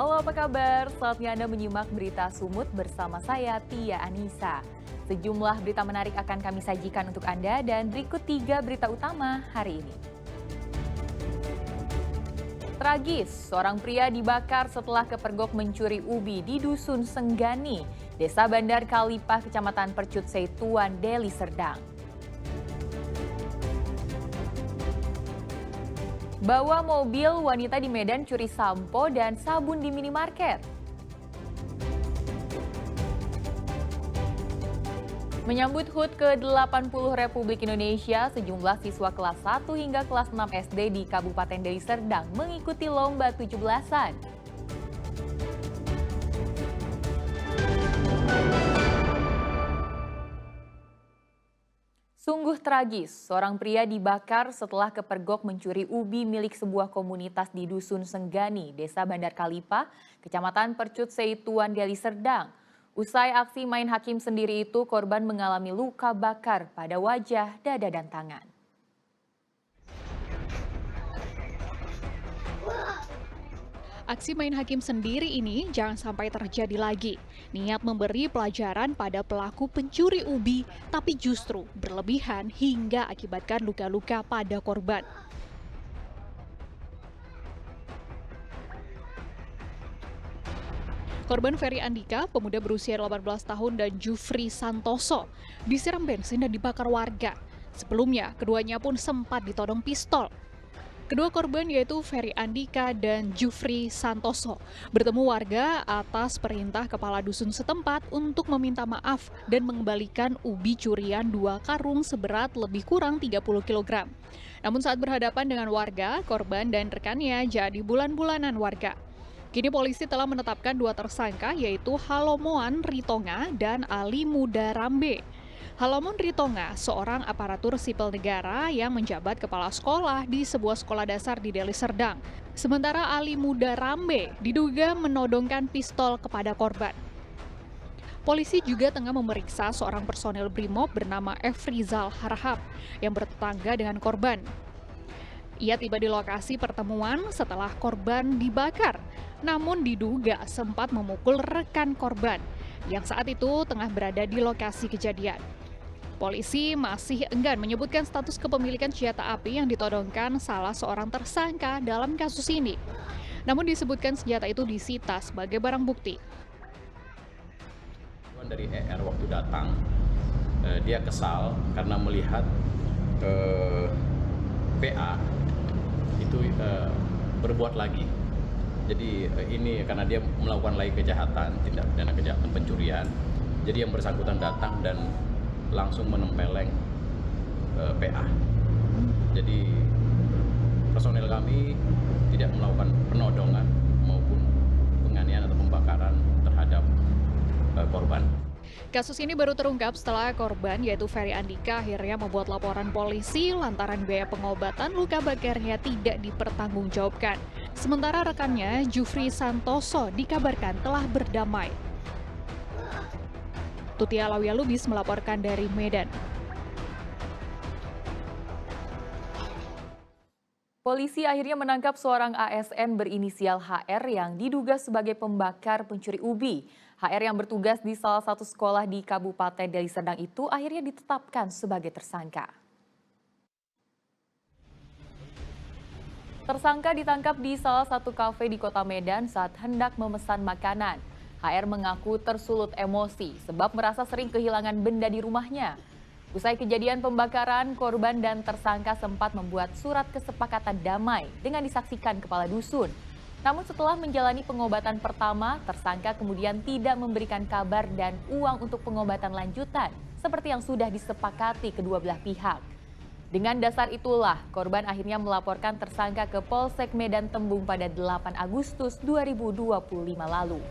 Halo, apa kabar? Saatnya Anda menyimak berita Sumut bersama saya, Tia Anissa. Sejumlah berita menarik akan kami sajikan untuk Anda dan berikut 3 berita utama hari ini. Tragis, seorang pria dibakar setelah kepergok mencuri ubi di Dusun Senggani, Desa Bandar Kalipah, Kecamatan Percut Setuan, Deli Serdang. Bawa mobil wanita di Medan curi sampo dan sabun di minimarket. Menyambut HUT ke-80 Republik Indonesia, sejumlah siswa kelas 1 hingga kelas 6 SD di Kabupaten Deli Serdang mengikuti lomba 17-an. Sungguh tragis, seorang pria dibakar setelah kepergok mencuri ubi milik sebuah komunitas di Dusun Senggani, Desa Bandar Kalipah, Kecamatan Percut Setuan, Deli Serdang. Usai aksi main hakim sendiri itu, korban mengalami luka bakar pada wajah, dada, dan tangan. Aksi main hakim sendiri ini jangan sampai terjadi lagi. Niat memberi pelajaran pada pelaku pencuri ubi, tapi justru berlebihan hingga akibatkan luka-luka pada korban. Korban Ferry Andika, pemuda berusia 18 tahun, dan Jufri Santoso disiram bensin dan dibakar warga. Sebelumnya, keduanya pun sempat ditodong pistol. Kedua korban yaitu Ferry Andika dan Jufri Santoso bertemu warga atas perintah kepala dusun setempat untuk meminta maaf dan mengembalikan ubi curian 2 karung seberat lebih kurang 30 kg. Namun saat berhadapan dengan warga, korban dan rekannya jadi bulan-bulanan warga. Kini polisi telah menetapkan 2 tersangka yaitu Halomoan Ritonga dan Ali Muda Rambe. Halomon Ritonga, seorang aparatur sipil negara yang menjabat kepala sekolah di sebuah sekolah dasar di Deli Serdang. Sementara Ali Muda Rambe diduga menodongkan pistol kepada korban. Polisi juga tengah memeriksa seorang personel BRIMOB bernama Efrizal Harahap yang bertetangga dengan korban. Ia tiba di lokasi pertemuan setelah korban dibakar, namun diduga sempat memukul rekan korban yang saat itu tengah berada di lokasi kejadian. Polisi masih enggan menyebutkan status kepemilikan senjata api yang ditodongkan salah seorang tersangka dalam kasus ini. Namun disebutkan senjata itu disita sebagai barang bukti. Dari ER waktu datang, dia kesal karena melihat PA itu berbuat lagi. Jadi ini karena dia melakukan lagi kejahatan, tindak pidana kejahatan pencurian. Jadi yang bersangkutan datang dan langsung menempeleng PA. Jadi personel kami tidak melakukan penodongan maupun penganiayaan atau pembakaran terhadap korban. Kasus ini baru terungkap setelah korban yaitu Ferry Andika akhirnya membuat laporan polisi lantaran biaya pengobatan luka bakarnya tidak dipertanggungjawabkan. Sementara rekannya Jufri Santoso dikabarkan telah berdamai. Tutia Lawia Lubis melaporkan dari Medan. Polisi akhirnya menangkap seorang ASN berinisial HR yang diduga sebagai pembakar pencuri ubi. HR yang bertugas di salah satu sekolah di Kabupaten Deli Serdang itu akhirnya ditetapkan sebagai tersangka. Tersangka ditangkap di salah satu kafe di Kota Medan saat hendak memesan makanan. HR mengaku tersulut emosi sebab merasa sering kehilangan benda di rumahnya. Usai kejadian pembakaran, korban dan tersangka sempat membuat surat kesepakatan damai dengan disaksikan kepala dusun. Namun setelah menjalani pengobatan pertama, tersangka kemudian tidak memberikan kabar dan uang untuk pengobatan lanjutan, seperti yang sudah disepakati kedua belah pihak. Dengan dasar itulah, korban akhirnya melaporkan tersangka ke Polsek Medan Tembung pada 8 Agustus 2025 lalu.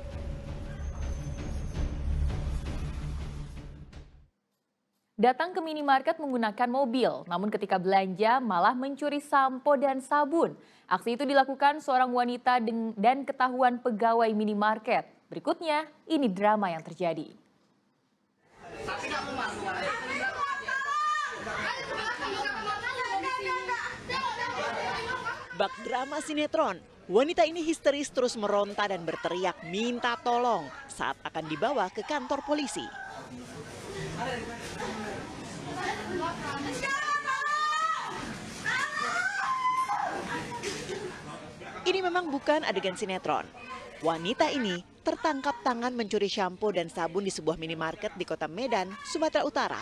Datang ke minimarket menggunakan mobil, namun ketika belanja malah mencuri sampo dan sabun. Aksi itu dilakukan seorang wanita dan ketahuan pegawai minimarket. Berikutnya, ini drama yang terjadi. Bak drama sinetron, Wanita ini histeris terus meronta dan berteriak minta tolong saat akan dibawa ke kantor polisi. Ini memang bukan adegan sinetron. Wanita ini tertangkap tangan mencuri shampoo dan sabun di sebuah minimarket di kota Medan, Sumatera Utara.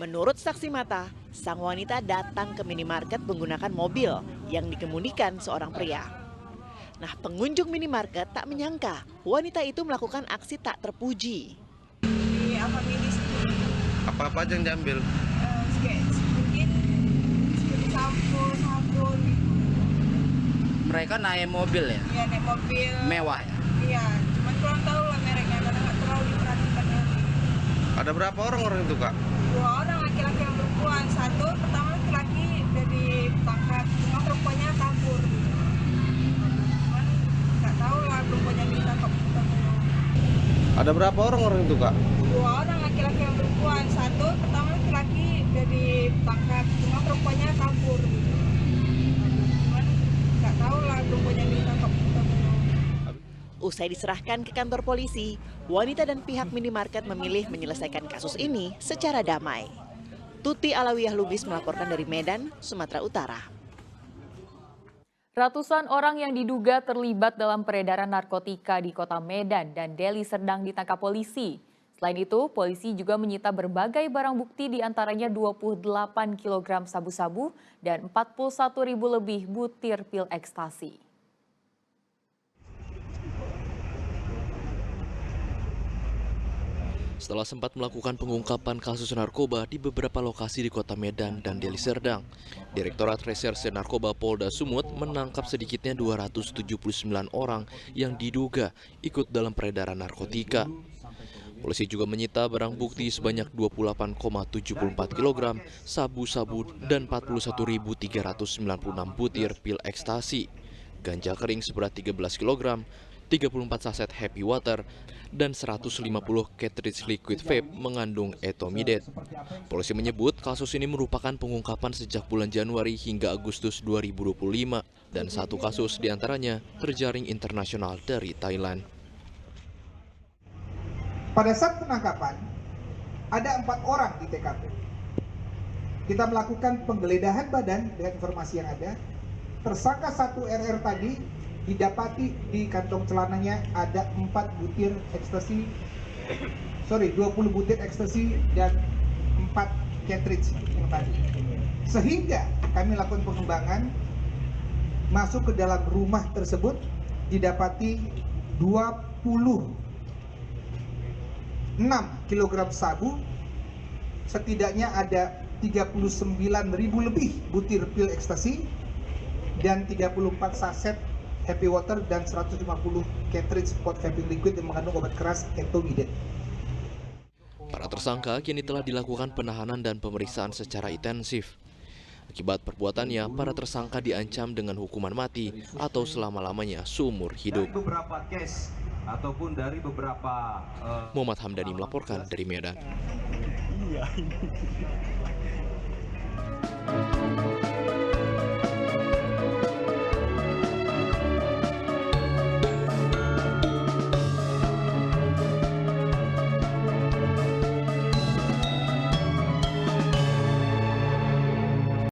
Menurut saksi mata, sang wanita datang ke minimarket menggunakan mobil yang dikemudikan seorang pria. Nah, pengunjung minimarket tak menyangka wanita itu melakukan aksi tak terpuji. Di Alfamilis Apa-apa aja yang diambil? mungkin sampo, sabun, Mereka naik mobil ya? ya naik mobil. Mewah ya? Iya, cuman kurang tahu lah mereknya karena nggak terlalu diperhatikan ya. Ada berapa orang itu, Kak? 2 orang laki-laki yang perempuan. Satu pertama laki-laki udah ditangkap, cuma perempuannya kabur. Cuman nggak tahu lah perempuannya ditangkap. Ada berapa orang itu, Kak? 2 orang laki-laki yang perempuan. Satu pertama laki-laki udah ditangkap, cuma perempuannya kabur. Cuman nggak tahu lah perempuannya ditangkap. Usai diserahkan ke kantor polisi, wanita dan pihak minimarket memilih menyelesaikan kasus ini secara damai. Tuti Alawiyah Lubis melaporkan dari Medan, Sumatera Utara. Ratusan orang yang diduga terlibat dalam peredaran narkotika di kota Medan dan Deli Serdang ditangkap polisi. Selain itu, polisi juga menyita berbagai barang bukti diantaranya 28 kg sabu-sabu dan 41.000 lebih butir pil ekstasi. Setelah sempat melakukan pengungkapan kasus narkoba di beberapa lokasi di kota Medan dan Deli Serdang, Direktorat Reserse Narkoba Polda Sumut menangkap sedikitnya 279 orang yang diduga ikut dalam peredaran narkotika. Polisi juga menyita barang bukti sebanyak 28,74 kg sabu-sabu dan 41.396 butir pil ekstasi, ganja kering seberat 13 kg, 34 saset Happy Water, dan 150 cartridge liquid vape mengandung etomidate. Polisi menyebut kasus ini merupakan pengungkapan sejak bulan Januari hingga Agustus 2025 dan satu kasus diantaranya terjaring internasional dari Thailand. Pada saat penangkapan, ada 4 orang di TKP. Kita melakukan penggeledahan badan dengan informasi yang ada. Tersangka 1 RR tadi didapati di kantong celananya ada 20 butir ekstasi dan 4 cartridge yang tadi. Sehingga kami lakukan pengembangan, masuk ke dalam rumah tersebut didapati 26 kg sabu, setidaknya ada 39.000 lebih butir pil ekstasi dan 34 saset Happy Water dan 150 cartridge pot vaping liquid yang mengandung obat keras etomidate. Para tersangka kini telah dilakukan penahanan dan pemeriksaan secara intensif. Akibat perbuatannya, para tersangka diancam dengan hukuman mati atau selama-lamanya seumur hidup. Dari beberapa case ataupun dari beberapa Muhammad Hamdani melaporkan dari Medan.